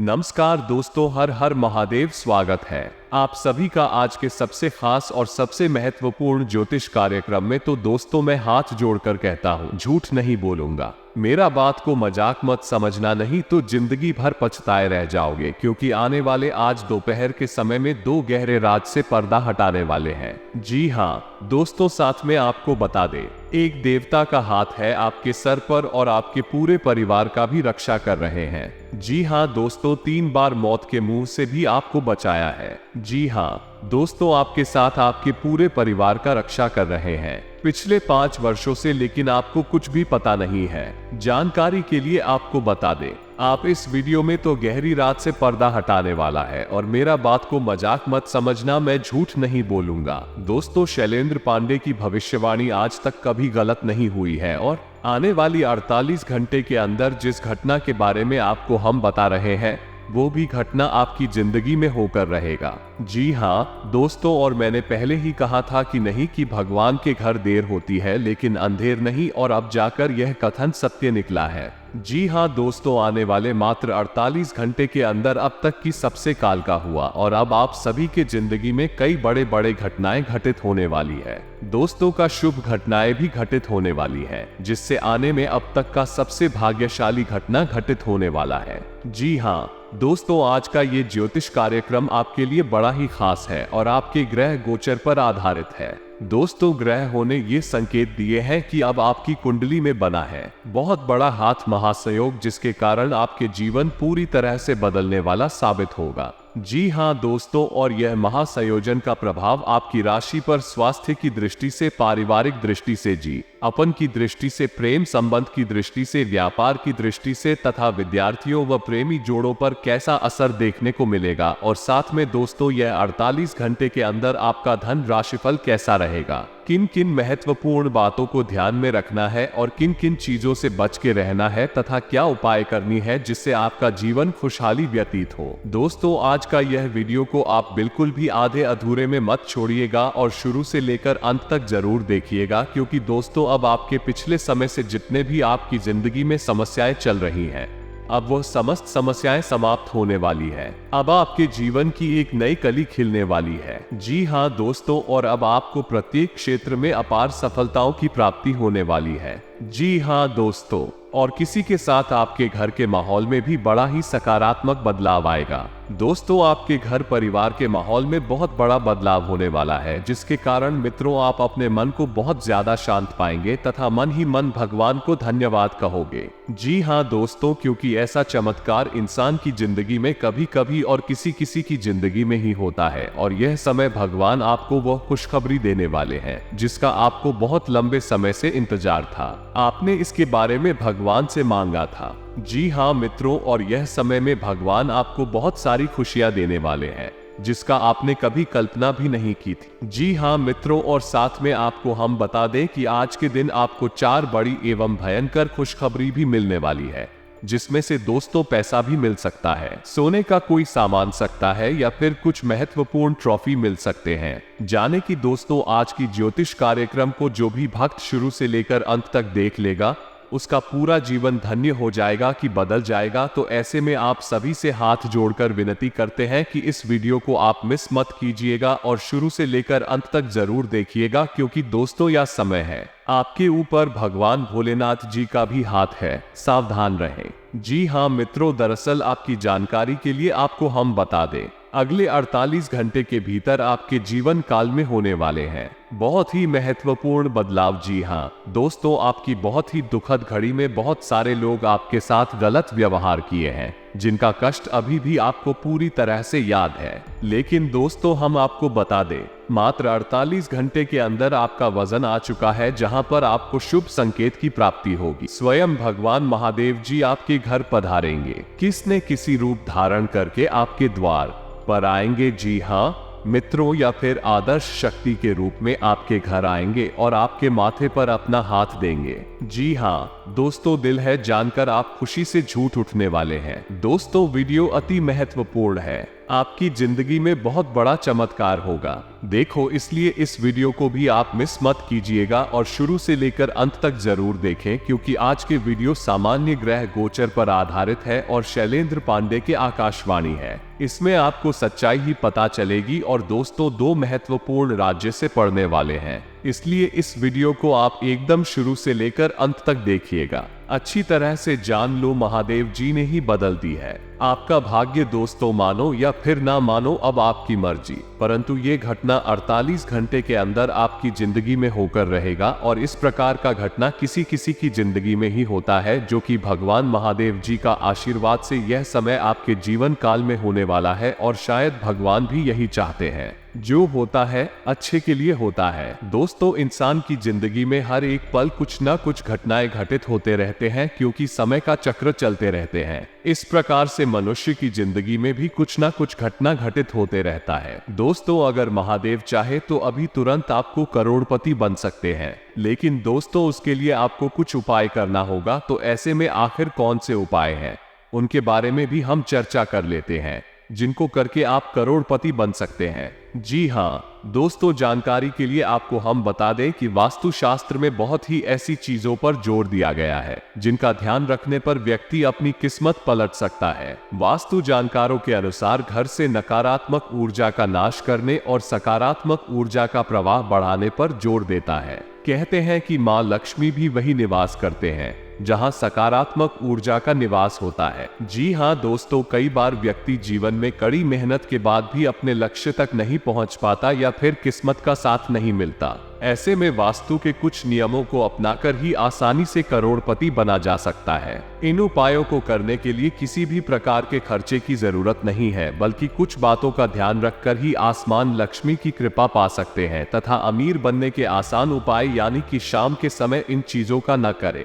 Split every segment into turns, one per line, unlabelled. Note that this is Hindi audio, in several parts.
नमस्कार दोस्तों, हर हर महादेव। स्वागत है आप सभी का आज के सबसे खास और सबसे महत्वपूर्ण ज्योतिष कार्यक्रम में। तो दोस्तों, मैं हाथ जोड़कर कहता हूँ, झूठ नहीं बोलूंगा। मेरा बात को मजाक मत समझना, नहीं तो जिंदगी भर पछताए रह जाओगे, क्योंकि आने वाले आज दोपहर के समय में दो गहरे राज से पर्दा हटाने वाले हैं। जी हाँ दोस्तों, साथ में आपको बता दे, एक देवता का हाथ है आपके सर पर और आपके पूरे परिवार का भी रक्षा कर रहे हैं। जी हाँ दोस्तों, 3 बार मौत के मुंह से भी आपको बचाया है। जी हाँ दोस्तों, आपके साथ आपके पूरे परिवार का रक्षा कर रहे हैं पिछले 5 वर्षों से, लेकिन आपको कुछ भी पता नहीं है। जानकारी के लिए आपको बता दें, आप इस वीडियो में तो गहरी रात से पर्दा हटाने वाला है, और मेरा बात को मजाक मत समझना, मैं झूठ नहीं बोलूंगा। दोस्तों, शैलेंद्र पांडे की भविष्यवाणी आज तक कभी गलत नहीं हुई है, और आने वाली 48 घंटे के अंदर जिस घटना के बारे में आपको हम बता रहे हैं, वो भी घटना आपकी जिंदगी में होकर रहेगा। जी हाँ दोस्तों, और मैंने पहले ही कहा था कि नहीं कि भगवान के घर देर होती है लेकिन अंधेर नहीं, और अब जाकर यह कथन सत्य निकला है। जी हाँ दोस्तों, आने वाले मात्र 48 घंटे के अंदर अब तक की सबसे काल का हुआ, और अब आप सभी के जिंदगी में कई बड़े बड़े घटनाएं घटित होने वाली है। दोस्तों का शुभ घटनाएं भी घटित होने वाली है, जिससे आने में अब तक का सबसे भाग्यशाली घटना घटित होने वाला है। जी हाँ दोस्तों, आज का ये ज्योतिष कार्यक्रम आपके लिए बड़ा ही खास है और आपके ग्रह गोचर पर आधारित है। दोस्तों, ग्रहों ने ये संकेत दिए हैं कि अब आपकी कुंडली में बना है बहुत बड़ा हाथ महासंयोग, जिसके कारण आपके जीवन पूरी तरह से बदलने वाला साबित होगा। जी हाँ दोस्तों, और यह महासंयोजन का प्रभाव आपकी राशि पर स्वास्थ्य की दृष्टि से, पारिवारिक दृष्टि से, जी अपन की दृष्टि से, प्रेम संबंध की दृष्टि से, व्यापार की दृष्टि से तथा विद्यार्थियों व प्रेमी जोड़ों पर कैसा असर देखने को मिलेगा, और साथ में दोस्तों यह 48 घंटे के अंदर आपका धन राशिफल कैसा रहेगा, किन किन महत्वपूर्ण बातों को ध्यान में रखना है और किन किन चीजों से बच के रहना है, तथा क्या उपाय करनी है जिससे आपका जीवन खुशहाली व्यतीत हो। दोस्तों, आज का यह वीडियो को आप बिल्कुल भी आधे अधूरे में मत छोड़िएगा और शुरू से लेकर अंत तक जरूर देखिएगा, क्योंकि दोस्तों अब आपके पिछले समय से जितने भी आपकी जिंदगी में समस्याएं चल रही हैं, अब वह समस्त समस्याएं समाप्त होने वाली है। अब आपके जीवन की एक नई कली खिलने वाली है। जी हाँ दोस्तों, और अब आपको प्रत्येक क्षेत्र में अपार सफलताओं की प्राप्ति होने वाली है। जी हाँ दोस्तों, और किसी के साथ आपके घर के माहौल में भी बड़ा ही सकारात्मक बदलाव आएगा। दोस्तों, आपके घर परिवार के माहौल में बहुत बड़ा बदलाव होने वाला है, जिसके कारण मित्रों आप अपने मन को बहुत ज्यादा शांत पाएंगे तथा मन ही मन भगवान को धन्यवाद कहोगे। जी हाँ दोस्तों, क्योंकि ऐसा चमत्कार इंसान की जिंदगी में कभी कभी और किसी किसी की जिंदगी में ही होता है, और यह समय भगवान आपको वह खुशखबरी देने वाले हैं जिसका आपको बहुत लंबे समय से इंतजार था। आपने इसके बारे में भगवान से मांगा था। जी हाँ मित्रों, और यह समय में भगवान आपको बहुत सारी खुशियां देने वाले हैं जिसका आपने कभी कल्पना भी नहीं की थी। जी हाँ मित्रों, और साथ में आपको हम बता दें कि आज के दिन आपको 4 बड़ी एवं भयंकर खुशखबरी भी मिलने वाली है, जिसमें से दोस्तों पैसा भी मिल सकता है, सोने का कोई सामान सकता है, या फिर कुछ महत्वपूर्ण ट्रॉफी मिल सकते हैं। जाने की दोस्तों, आज की ज्योतिष कार्यक्रम को जो भी भक्त शुरू से लेकर अंत तक देख लेगा, उसका पूरा जीवन धन्य हो जाएगा कि बदल जाएगा। तो ऐसे में आप सभी से हाथ जोड़कर विनती करते हैं कि इस वीडियो को आप मिस मत कीजिएगा और शुरू से लेकर अंत तक जरूर देखिएगा, क्योंकि दोस्तों यह समय है आपके ऊपर भगवान भोलेनाथ जी का भी हाथ है, सावधान रहें। जी हाँ मित्रों, दरअसल आपकी जानकारी के लिए आपको हम बता दें, अगले 48 घंटे के भीतर आपके जीवन काल में होने वाले हैं बहुत ही महत्वपूर्ण बदलाव। जी हाँ दोस्तों, आपकी बहुत ही दुखद घड़ी में बहुत सारे लोग आपके साथ गलत व्यवहार किए हैं, जिनका कष्ट अभी भी आपको पूरी तरह से याद है। लेकिन दोस्तों हम आपको बता दें, मात्र 48 घंटे के अंदर आपका वजन आ चुका है, जहां पर आपको शुभ संकेत की प्राप्ति होगी। स्वयं भगवान महादेव जी आपके घर पधारेंगे, किसने किसी रूप धारण करके आपके द्वार पर आएंगे। जी हाँ मित्रों, या फिर आदर्श शक्ति के रूप में आपके घर आएंगे और आपके माथे पर अपना हाथ देंगे। जी हाँ दोस्तों, दिल है जानकर आप खुशी से झूठ उठने वाले हैं। दोस्तों, वीडियो अति महत्वपूर्ण है, आपकी जिंदगी में बहुत बड़ा चमत्कार होगा। देखो, इसलिए इस वीडियो को भी आप मिस मत कीजिएगा और शुरू से लेकर अंत तक जरूर देखें, क्योंकि आज के वीडियो सामान्य ग्रह गोचर पर आधारित है और शैलेंद्र पांडे के आकाशवाणी है। इसमें आपको सच्चाई ही पता चलेगी और दोस्तों, 2 महत्वपूर्ण राज्य से पढ़ने वाले हैं, इसलिए इस वीडियो को आप एकदम शुरू से लेकर अंत तक देखिएगा। अच्छी तरह से जान लो, महादेव जी ने ही बदल दी है आपका भाग्य। दोस्तों, मानो या फिर ना मानो, अब आपकी मर्जी, परंतु ये घटना 48 घंटे के अंदर आपकी जिंदगी में होकर रहेगा। और इस प्रकार का घटना किसी किसी की जिंदगी में ही होता है, जो कि भगवान महादेव जी का आशीर्वाद से यह समय आपके जीवन काल में होने वाला है। और शायद भगवान भी यही चाहते हैं, जो होता है अच्छे के लिए होता है। दोस्तों, इंसान की जिंदगी में हर एक पल कुछ न कुछ घटनाएं घटित होते रहते हैं, क्योंकि समय का चक्र चलते रहते हैं। इस प्रकार से मनुष्य की जिंदगी में भी कुछ न कुछ घटना घटित होते रहता है। दोस्तों, अगर महादेव चाहे तो अभी तुरंत आपको करोड़पति बन सकते हैं, लेकिन दोस्तों, उसके लिए आपको कुछ उपाय करना होगा। तो ऐसे में आखिर कौन से उपाय हैं, उनके बारे में भी हम चर्चा कर लेते हैं, जिनको करके आप करोड़पति बन सकते हैं। जी हाँ दोस्तों, जानकारी के लिए आपको हम बता दें कि वास्तुशास्त्र में बहुत ही ऐसी चीजों पर जोर दिया गया है, जिनका ध्यान रखने पर व्यक्ति अपनी किस्मत पलट सकता है। वास्तु जानकारों के अनुसार घर से नकारात्मक ऊर्जा का नाश करने और सकारात्मक ऊर्जा का प्रवाह बढ़ाने पर जोर देता है। कहते हैं कि माँ लक्ष्मी भी वही निवास करते हैं जहां सकारात्मक ऊर्जा का निवास होता है। जी हाँ दोस्तों, कई बार व्यक्ति जीवन में कड़ी मेहनत के बाद भी अपने लक्ष्य तक नहीं पहुंच पाता या फिर किस्मत का साथ नहीं मिलता। ऐसे में वास्तु के कुछ नियमों को अपनाकर ही आसानी से करोड़पति बना जा सकता है। इन उपायों को करने के लिए किसी भी प्रकार के खर्चे की जरूरत नहीं है, बल्कि कुछ बातों का ध्यान रखकर ही आसमान लक्ष्मी की कृपा पा सकते हैं। तथा अमीर बनने के आसान उपाय, यानी कि शाम के समय इन चीजों का न करें।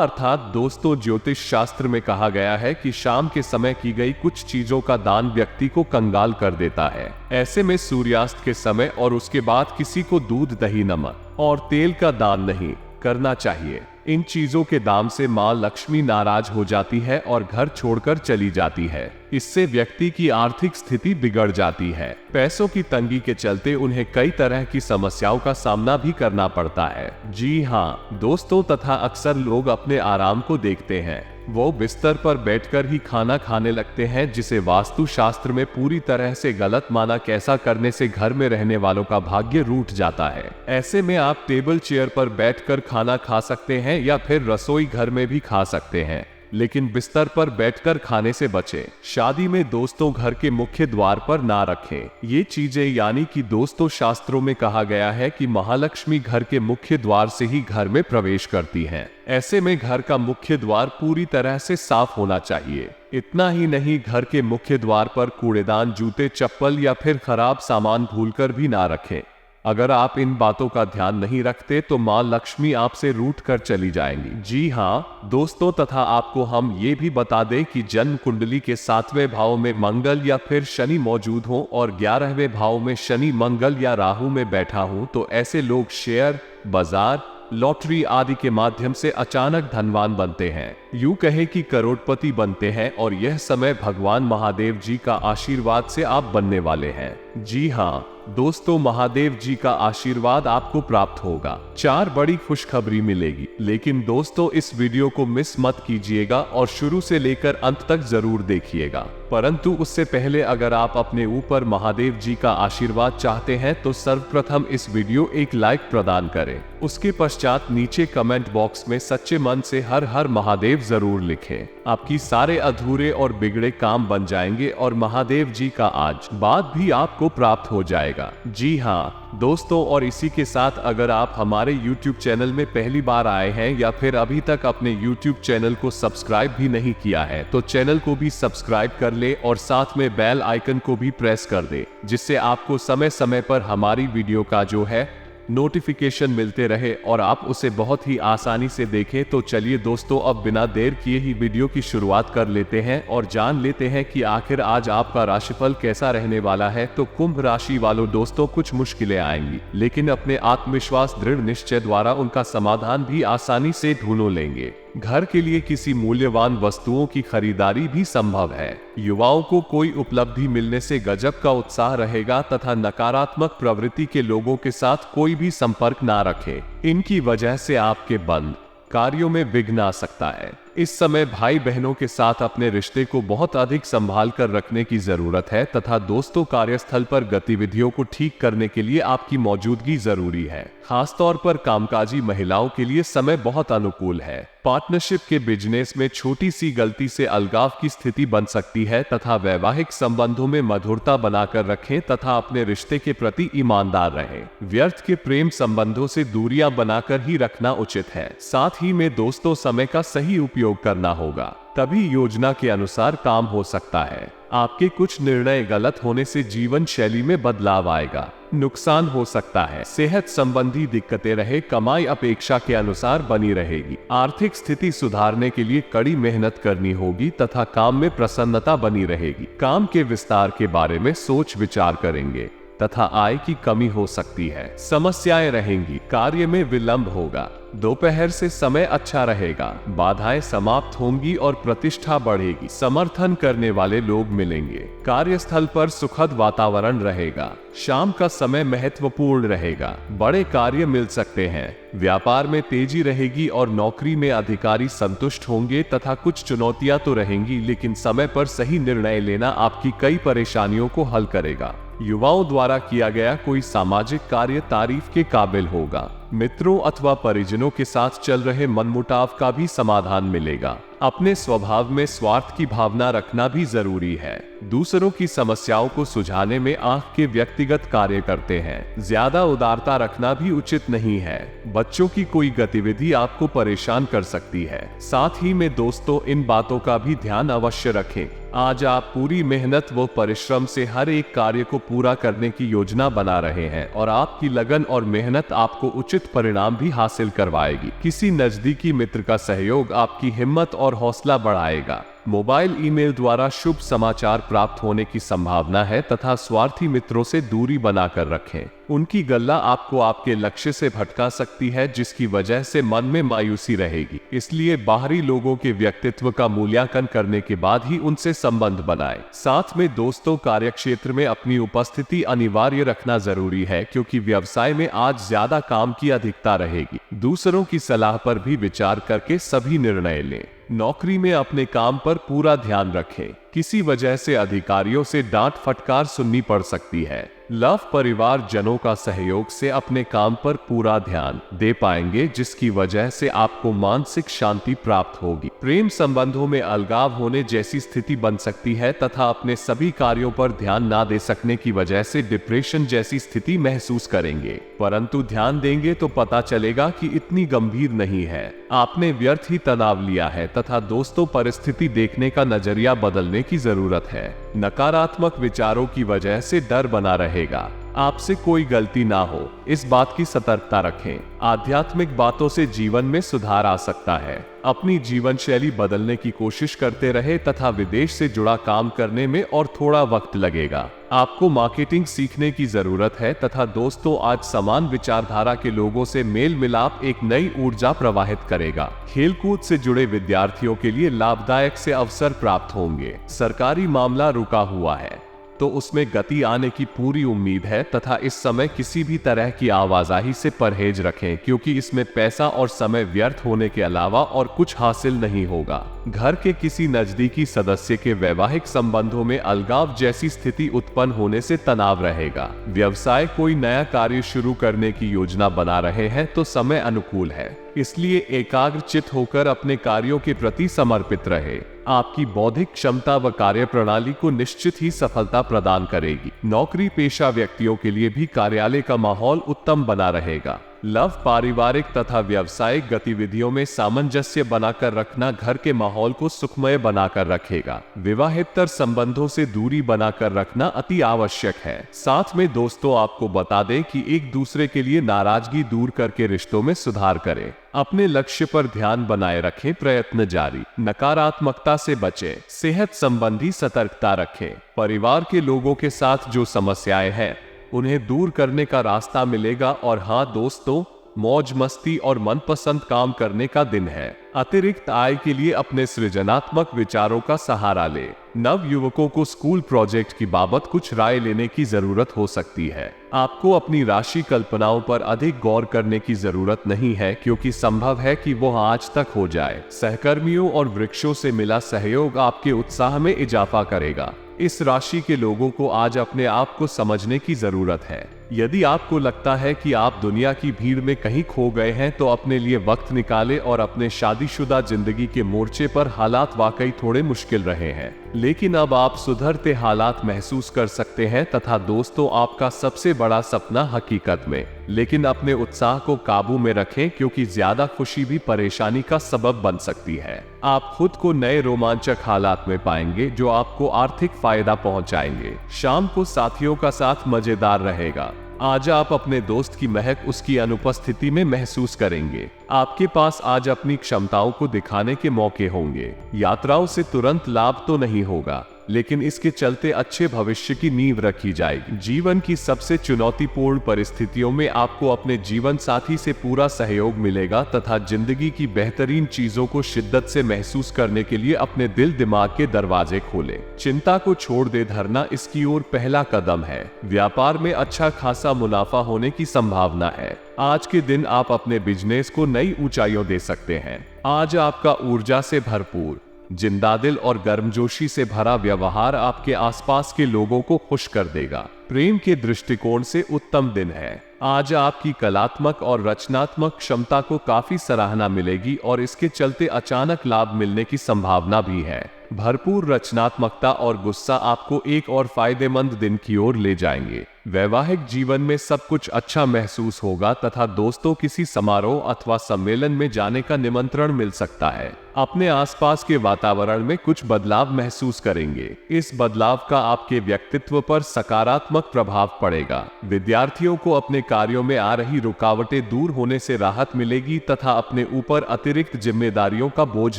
अर्थात दोस्तों, ज्योतिष शास्त्र में कहा गया है कि शाम के समय की गई कुछ चीजों का दान व्यक्ति को कंगाल कर देता है। ऐसे में सूर्यास्त के समय और उसके बाद किसी को दूध, दही, नमक और तेल का दान नहीं करना चाहिए। इन चीजों के दाम से माँ लक्ष्मी नाराज हो जाती है और घर छोड़कर चली जाती है। इससे व्यक्ति की आर्थिक स्थिति बिगड़ जाती है। पैसों की तंगी के चलते उन्हें कई तरह की समस्याओं का सामना भी करना पड़ता है। जी हाँ दोस्तों, तथा अक्सर लोग अपने आराम को देखते हैं, वो बिस्तर पर बैठकर ही खाना खाने लगते हैं, जिसे वास्तु शास्त्र में पूरी तरह से गलत माना। कैसा करने से घर में रहने वालों का भाग्य रूठ जाता है। ऐसे में आप टेबल चेयर पर बैठकर खाना खा सकते हैं या फिर रसोई घर में भी खा सकते हैं, लेकिन बिस्तर पर बैठकर खाने से बचें। शादी में दोस्तों, घर के मुख्य द्वार पर ना रखें ये चीजें, यानी कि दोस्तों, शास्त्रों में कहा गया है कि महालक्ष्मी घर के मुख्य द्वार से ही घर में प्रवेश करती हैं। ऐसे में घर का मुख्य द्वार पूरी तरह से साफ होना चाहिए। इतना ही नहीं, घर के मुख्य द्वार पर कूड़ेदान, जूते, चप्पल या फिर खराब सामान भूलकर भी ना रखें। अगर आप इन बातों का ध्यान नहीं रखते तो माँ लक्ष्मी आपसे रूठ कर चली जाएंगी। जी हाँ दोस्तों, तथा आपको हम ये भी बता दें कि जन्म कुंडली के 7वें भाव में मंगल या फिर शनि मौजूद हो और 11वें भाव में शनि, मंगल या राहु में बैठा हो, तो ऐसे लोग शेयर बाजार, लॉटरी आदि के माध्यम से अचानक धनवान बनते हैं। यूं कहे कि करोड़पति बनते हैं, और यह समय भगवान महादेव जी का आशीर्वाद से आप बनने वाले हैं। जी हाँ दोस्तों, महादेव जी का आशीर्वाद आपको प्राप्त होगा। 4 बड़ी खुशखबरी मिलेगी, लेकिन दोस्तों, इस वीडियो को मिस मत कीजिएगा और शुरू से लेकर अंत तक जरूर देखिएगा। परंतु उससे पहले अगर आप अपने ऊपर महादेव जी का आशीर्वाद चाहते हैं तो सर्वप्रथम इस वीडियो एक लाइक प्रदान करें। उसके पश्चात नीचे कमेंट बॉक्स में सच्चे मन से हर हर महादेव जरूर लिखें। आपकी सारे अधूरे और बिगड़े काम बन जाएंगे और महादेव जी का आशीर्वाद भी आपको प्राप्त हो जाएगा। जी हाँ दोस्तों, और इसी के साथ अगर आप हमारे YouTube चैनल में पहली बार आए हैं या फिर अभी तक अपने YouTube चैनल को सब्सक्राइब भी नहीं किया है, तो चैनल को भी सब्सक्राइब कर ले और साथ में बेल आइकन को भी प्रेस कर दे, जिससे आपको समय समय पर हमारी वीडियो का जो है नोटिफिकेशन मिलते रहे और आप उसे बहुत ही आसानी से देखें। तो चलिए दोस्तों, अब बिना देर किए ही वीडियो की शुरुआत कर लेते हैं और जान लेते हैं कि आखिर आज आपका राशिफल कैसा रहने वाला है। तो कुंभ राशि वालों दोस्तों, कुछ मुश्किलें आएंगी, लेकिन अपने आत्मविश्वास, दृढ़ निश्चय द्वारा उनका समाधान भी आसानी से ढूंढ लेंगे। घर के लिए किसी मूल्यवान वस्तुओं की खरीदारी भी संभव है। युवाओं को कोई उपलब्धि मिलने से गजब का उत्साह रहेगा तथा नकारात्मक प्रवृत्ति के लोगों के साथ कोई भी संपर्क ना रखें। इनकी वजह से आपके बंद कार्यों में विघ्न आ सकता है। इस समय भाई बहनों के साथ अपने रिश्ते को बहुत अधिक संभाल कर रखने की जरूरत है तथा दोस्तों कार्यस्थल पर गतिविधियों को ठीक करने के लिए आपकी मौजूदगी जरूरी है। खासतौर पर कामकाजी महिलाओं के लिए समय बहुत अनुकूल है। पार्टनरशिप के बिजनेस में छोटी सी गलती से अलगाव की स्थिति बन सकती है तथा वैवाहिक संबंधों में मधुरता बनाकर रखें तथा अपने रिश्ते के प्रति ईमानदार रहें। व्यर्थ के प्रेम संबंधों से दूरियां बनाकर ही रखना उचित है। साथ ही में दोस्तों समय का सही उपयोग करना होगा, तभी योजना के अनुसार काम हो सकता है। आपके कुछ निर्णय गलत होने से जीवन शैली में बदलाव आएगा, नुकसान हो सकता है। सेहत संबंधी दिक्कतें रहे, कमाई अपेक्षा के अनुसार बनी रहेगी। आर्थिक स्थिति सुधारने के लिए कड़ी मेहनत करनी होगी तथा काम में प्रसन्नता बनी रहेगी। काम के विस्तार के बारे में सोच विचार करेंगे तथा आय की कमी हो सकती है। समस्याएं रहेंगी, कार्य में विलंब होगा। दोपहर से समय अच्छा रहेगा, बाधाएं समाप्त होंगी और प्रतिष्ठा बढ़ेगी। समर्थन करने वाले लोग मिलेंगे। कार्यस्थल पर सुखद वातावरण रहेगा। शाम का समय महत्वपूर्ण रहेगा, बड़े कार्य मिल सकते हैं। व्यापार में तेजी रहेगी और नौकरी में अधिकारी संतुष्ट होंगे तथा कुछ चुनौतियां तो रहेंगी, लेकिन समय पर सही निर्णय लेना आपकी कई परेशानियों को हल करेगा। युवाओं द्वारा किया गया कोई सामाजिक कार्य तारीफ के काबिल होगा। मित्रों अथवा परिजनों के साथ चल रहे मनमुटाव का भी समाधान मिलेगा। अपने स्वभाव में स्वार्थ की भावना रखना भी जरूरी है। दूसरों की समस्याओं को सुलझाने में आंख के व्यक्तिगत कार्य करते हैं। ज्यादा उदारता रखना भी उचित नहीं है। बच्चों की कोई गतिविधि आपको परेशान कर सकती है। साथ ही में दोस्तों, इन बातों का भी ध्यान अवश्य रखें। आज आप पूरी मेहनत व परिश्रम से हर एक कार्य को पूरा करने की योजना बना रहे हैं और आपकी लगन और मेहनत आपको उचित परिणाम भी हासिल करवाएगी। किसी नजदीकी मित्र का सहयोग आपकी हिम्मत और हौसला बढ़ाएगा। मोबाइल ईमेल द्वारा शुभ समाचार प्राप्त होने की संभावना है तथा स्वार्थी मित्रों से दूरी बनाकर रखें। उनकी गल्ला आपको आपके लक्ष्य से भटका सकती है, जिसकी वजह से मन में मायूसी रहेगी। इसलिए बाहरी लोगों के व्यक्तित्व का मूल्यांकन करने के बाद ही उनसे संबंध बनाएं। साथ में दोस्तों, कार्यक्षेत्र में अपनी उपस्थिति अनिवार्य रखना जरूरी है, क्योंकि व्यवसाय में आज ज्यादा काम की अधिकता रहेगी। दूसरों की सलाह पर भी विचार करके सभी निर्णय लें। नौकरी में अपने काम पर पूरा ध्यान रखें। किसी वजह से अधिकारियों से डांट फटकार सुननी पड़ सकती है। लव परिवार जनों का सहयोग से अपने काम पर पूरा ध्यान दे पाएंगे, जिसकी वजह से आपको मानसिक शांति प्राप्त होगी। प्रेम संबंधों में अलगाव होने जैसी स्थिति बन सकती है तथा अपने सभी कार्यों पर ध्यान ना दे सकने की वजह से डिप्रेशन जैसी स्थिति महसूस करेंगे, परंतु ध्यान देंगे तो पता चलेगा कि इतनी गंभीर नहीं है। आपने व्यर्थ ही तनाव लिया है तथा दोस्तों, परिस्थिति देखने का नजरिया बदलने की जरूरत है। नकारात्मक विचारों की वजह से डर बना रहेगा। आपसे कोई गलती ना हो, इस बात की सतर्कता रखें। आध्यात्मिक बातों से जीवन में सुधार आ सकता है। अपनी जीवन शैली बदलने की कोशिश करते रहे तथा विदेश से जुड़ा काम करने में और थोड़ा वक्त लगेगा। आपको मार्केटिंग सीखने की जरूरत है तथा दोस्तों, आज समान विचारधारा के लोगों से मेल मिलाप एक नई ऊर्जा प्रवाहित करेगा। खेलकूद से जुड़े विद्यार्थियों के लिए लाभदायक से अवसर प्राप्त होंगे। सरकारी मामला रुका हुआ है तो उसमें गति आने की पूरी उम्मीद है तथा इस समय किसी भी तरह की आवाजाही से परहेज रखें, क्योंकि इसमें पैसा और समय व्यर्थ होने के अलावा और कुछ हासिल नहीं होगा। घर के किसी नजदीकी सदस्य के वैवाहिक संबंधों में अलगाव जैसी स्थिति उत्पन्न होने से तनाव रहेगा। व्यवसाय कोई नया कार्य शुरू करने की योजना बना रहे हैं तो समय अनुकूल है, इसलिए एकाग्रचित होकर अपने कार्यों के प्रति समर्पित रहे। आपकी बौद्धिक क्षमता व कार्य प्रणाली को निश्चित ही सफलता प्रदान करेगी। नौकरी पेशा व्यक्तियों के लिए भी कार्यालय का माहौल उत्तम बना रहेगा। लव, पारिवारिक तथा व्यावसायिक गतिविधियों में सामंजस्य बनाकर रखना घर के माहौल को सुखमय बनाकर रखेगा। विवाहेतर संबंधों से दूरी बनाकर रखना अति आवश्यक है। साथ में दोस्तों, आपको बता दें कि एक दूसरे के लिए नाराजगी दूर करके रिश्तों में सुधार करें। अपने लक्ष्य पर ध्यान बनाए रखें, प्रयत्न जारी। नकारात्मकता से बचें, सेहत संबंधी सतर्कता रखें। परिवार के लोगों के साथ जो समस्याएं हैं उन्हें दूर करने का रास्ता मिलेगा। और हाँ दोस्तों, मौज मस्ती और मनपसंद काम करने का दिन है। अतिरिक्त आय के लिए अपने सृजनात्मक विचारों का सहारा ले। नव युवकों को स्कूल प्रोजेक्ट की बाबत कुछ राय लेने की जरूरत हो सकती है। आपको अपनी राशि कल्पनाओं पर अधिक गौर करने की जरूरत नहीं है, क्योंकि संभव है कि वो आज तक हो जाए। सहकर्मियों और वृक्षों से मिला सहयोग आपके उत्साह में इजाफा करेगा। इस राशि के लोगों को आज अपने आप को समझने की जरूरत है। यदि आपको लगता है कि आप दुनिया की भीड़ में कहीं खो गए हैं, तो अपने लिए वक्त निकालें और अपने शादीशुदा जिंदगी के मोर्चे पर हालात वाकई थोड़े मुश्किल रहे हैं, लेकिन अब आप सुधरते हालात महसूस कर सकते हैं तथा दोस्तों, आपका सबसे बड़ा सपना हकीकत में। लेकिन अपने उत्साह को काबू में रखें, क्योंकि ज्यादा खुशी भी परेशानी का सबब बन सकती है। आप खुद को नए रोमांचक हालात में पाएंगे जो आपको आर्थिक फायदा पहुंचाएंगे। शाम को साथियों का साथ मजेदार रहेगा। आज आप अपने दोस्त की महक उसकी अनुपस्थिति में महसूस करेंगे। आपके पास आज अपनी क्षमताओं को दिखाने के मौके होंगे। यात्राओं से तुरंत लाभ तो नहीं होगा, लेकिन इसके चलते अच्छे भविष्य की नींव रखी जाएगी। जीवन की सबसे चुनौतीपूर्ण परिस्थितियों में आपको अपने जीवन साथी से पूरा सहयोग मिलेगा तथा जिंदगी की बेहतरीन चीजों को शिद्दत से महसूस करने के लिए अपने दिल दिमाग के दरवाजे खोलें। चिंता को छोड़ दे धरना इसकी ओर पहला कदम है। व्यापार में अच्छा खासा मुनाफा होने की संभावना है। आज के दिन आप अपने बिजनेस को नई ऊंचाइयों दे सकते हैं। आज आपका ऊर्जा से भरपूर, जिंदादिल और गर्मजोशी से भरा व्यवहार आपके आसपास के लोगों को खुश कर देगा। प्रेम के दृष्टिकोण से उत्तम दिन है। आज आपकी कलात्मक और रचनात्मक क्षमता को काफी सराहना मिलेगी और इसके चलते अचानक लाभ मिलने की संभावना भी है। भरपूर रचनात्मकता और गुस्सा आपको एक और फायदेमंद दिन की ओर ले जाएंगे। वैवाहिक जीवन में सब कुछ अच्छा महसूस होगा तथा दोस्तों किसी समारोह अथवा सम्मेलन में जाने का निमंत्रण मिल सकता है। अपने आसपास के वातावरण में कुछ बदलाव महसूस करेंगे। इस बदलाव का आपके व्यक्तित्व पर सकारात्मक प्रभाव पड़ेगा। विद्यार्थियों को अपने कार्यों में आ रही रुकावटें दूर होने से राहत मिलेगी तथा अपने ऊपर अतिरिक्त जिम्मेदारियों का बोझ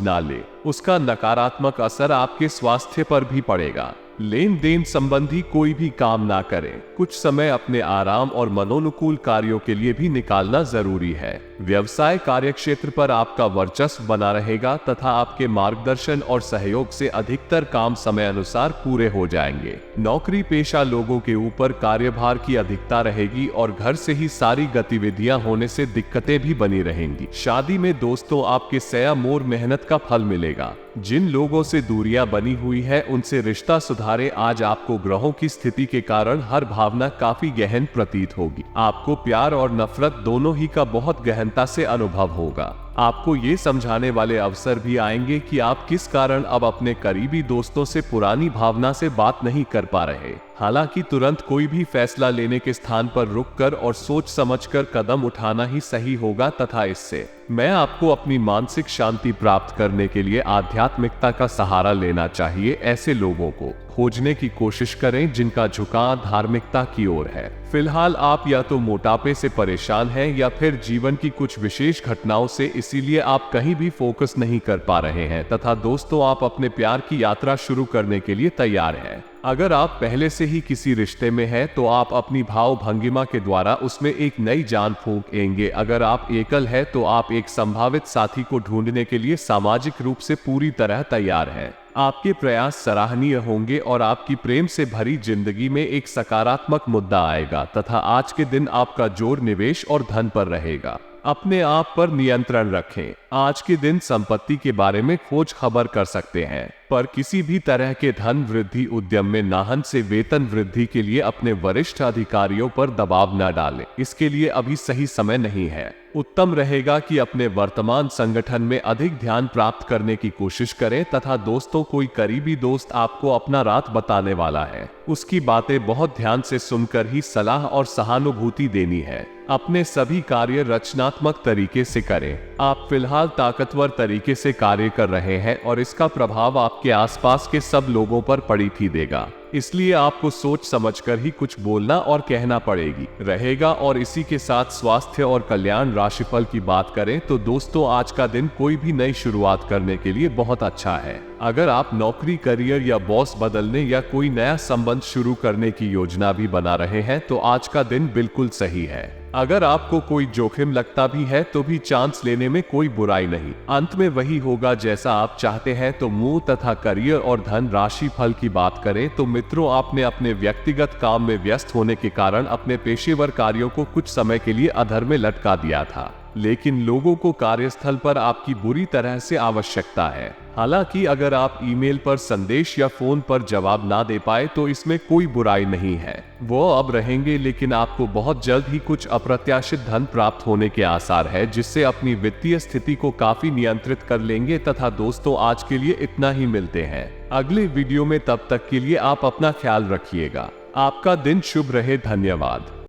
ना ले। उसका नकारात्मक असर आपके स्वास्थ्य पर भी पड़ेगा। लेन देन संबंधी कोई भी काम ना करें। कुछ समय अपने आराम और मनोनुकूल कार्यों के लिए भी निकालना जरूरी है। व्यवसाय कार्यक्षेत्र पर आपका वर्चस्व बना रहेगा तथा आपके मार्गदर्शन और सहयोग से अधिकतर काम समय अनुसार पूरे हो जाएंगे। नौकरी पेशा लोगों के ऊपर कार्यभार की अधिकता रहेगी और घर से ही सारी गतिविधियां होने से दिक्कतें भी बनी रहेंगी। शादी में दोस्तों, आपके सया मोर मेहनत का फल मिलेगा। जिन लोगों से दूरियां बनी हुई है उनसे रिश्ता सुधारे। आज आपको ग्रहों की स्थिति के कारण हर भावना काफी गहन प्रतीत होगी। आपको प्यार और नफरत दोनों ही का बहुत गहनता से अनुभव होगा। आपको ये समझाने वाले अवसर भी आएंगे कि आप किस कारण अब अपने करीबी दोस्तों से पुरानी भावना से बात नहीं कर पा रहे। हालांकि तुरंत कोई भी फैसला लेने के स्थान पर रुककर और सोच समझकर कदम उठाना ही सही होगा तथा इससे मैं आपको अपनी मानसिक शांति प्राप्त करने के लिए आध्यात्मिकता का सहारा लेना चाहिए। ऐसे लोगों को खोजने की कोशिश करें जिनका झुकाव धार्मिकता की ओर है। फिलहाल आप या तो मोटापे से परेशान हैं या फिर जीवन की कुछ विशेष घटनाओं से, इसीलिए आप कहीं भी फोकस नहीं कर पा रहे हैं तथा दोस्तों, आप अपने प्यार की यात्रा शुरू करने के लिए तैयार हैं। अगर आप पहले से ही किसी रिश्ते में हैं तो आप अपनी भाव भंगिमा के द्वारा उसमें एक नई जान फूंकेंगे। अगर आप एकल हैं तो आप एक संभावित साथी को ढूंढने के लिए सामाजिक रूप से पूरी तरह तैयार हैं। आपके प्रयास सराहनीय होंगे और आपकी प्रेम से भरी जिंदगी में एक सकारात्मक मुद्दा आएगा तथा आज के दिन आपका जोर निवेश और धन पर रहेगा। अपने आप पर नियंत्रण रखें। आज के दिन संपत्ति के बारे में खोज खबर कर सकते हैं, पर किसी भी तरह के धन वृद्धि उद्यम में नाहन से वेतन वृद्धि के लिए अपने वरिष्ठ अधिकारियों पर दबाव न डालें। इसके लिए अभी सही समय नहीं है। उत्तम रहेगा कि अपने वर्तमान संगठन में अधिक ध्यान प्राप्त करने की कोशिश करें तथा दोस्तों, कोई करीबी दोस्त आपको अपना राज बताने वाला है। उसकी बातें बहुत ध्यान से सुनकर ही सलाह और सहानुभूति देनी है। अपने सभी कार्य रचनात्मक तरीके से करें। आप फिलहाल ताकतवर तरीके से कार्य कर रहे हैं और इसका प्रभाव आपके आसपास के सब लोगों पर पड़ी थी देगा। इसलिए आपको सोच समझकर ही कुछ बोलना और कहना पड़ेगी रहेगा। और इसी के साथ स्वास्थ्य और कल्याण राशिफल की बात करें तो दोस्तों, आज का दिन कोई भी नई शुरुआत करने के लिए बहुत अच्छा है। अगर आप नौकरी, करियर या बॉस बदलने या कोई नया संबंध शुरू करने की योजना भी बना रहे हैं तो आज का दिन बिल्कुल सही है। अगर आपको कोई जोखिम लगता भी है तो भी चांस लेने में कोई बुराई नहीं। अंत में वही होगा जैसा आप चाहते हैं। तो मुंह तथा करियर और धन राशि फल की बात करें तो मित्रों, आपने अपने व्यक्तिगत काम में व्यस्त होने के कारण अपने पेशेवर कार्यों को कुछ समय के लिए अधर में लटका दिया था, लेकिन लोगों को कार्यस्थल पर आपकी बुरी तरह से आवश्यकता है। हालांकि अगर आप ईमेल पर संदेश या फोन पर जवाब ना दे पाए तो इसमें कोई बुराई नहीं है, वो अब रहेंगे, लेकिन आपको बहुत जल्द ही कुछ अप्रत्याशित धन प्राप्त होने के आसार है, जिससे अपनी वित्तीय स्थिति को काफी नियंत्रित कर लेंगे। तथा दोस्तों, आज के लिए इतना ही, मिलते हैं अगले वीडियो में। तब तक के लिए आप अपना ख्याल रखिएगा। आपका दिन शुभ रहे। धन्यवाद।